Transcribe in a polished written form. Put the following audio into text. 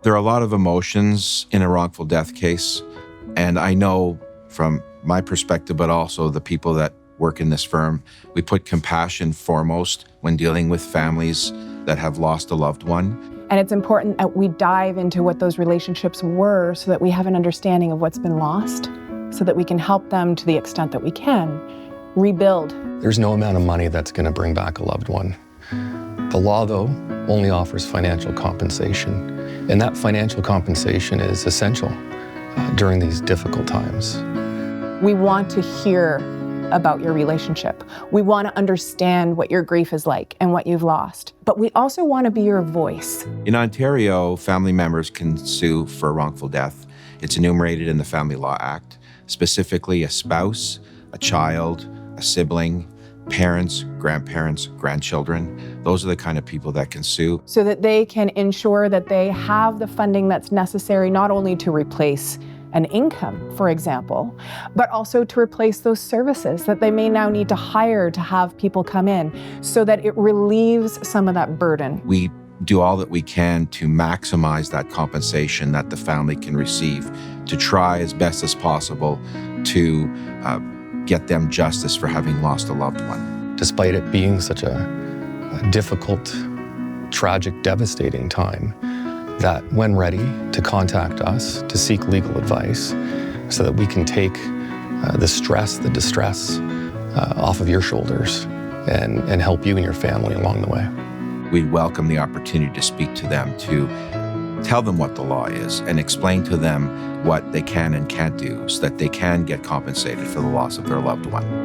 There are a lot of emotions in a wrongful death case, and I know from my perspective, but also the people that work in this firm, we put compassion foremost when dealing with families that have lost a loved one. And it's important that we dive into what those relationships were so that we have an understanding of what's been lost, so that we can help them to the extent that we can rebuild. There's no amount of money that's going to bring back a loved one. The law, though, only offers financial compensation. And that financial compensation is essential during these difficult times. We want to hear about your relationship. We want to understand what your grief is like and what you've lost. But we also want to be your voice. In Ontario, family members can sue for wrongful death. It's enumerated in the Family Law Act, specifically a spouse, a child, a sibling, parents, grandparents, grandchildren. Those are the kind of people that can sue. So that they can ensure that they have the funding that's necessary not only to replace an income, for example, but also to replace those services that they may now need to hire to have people come in, so that it relieves some of that burden. We do all that we can to maximize that compensation that the family can receive, to try as best as possible to get them justice for having lost a loved one. Despite it being such a difficult, tragic, devastating time, that when ready to contact us to seek legal advice so that we can take the stress, the distress off of your shoulders and help you and your family along the way. We welcome the opportunity to speak to them, to tell them what the law is and explain to them what they can and can't do so that they can get compensated for the loss of their loved one.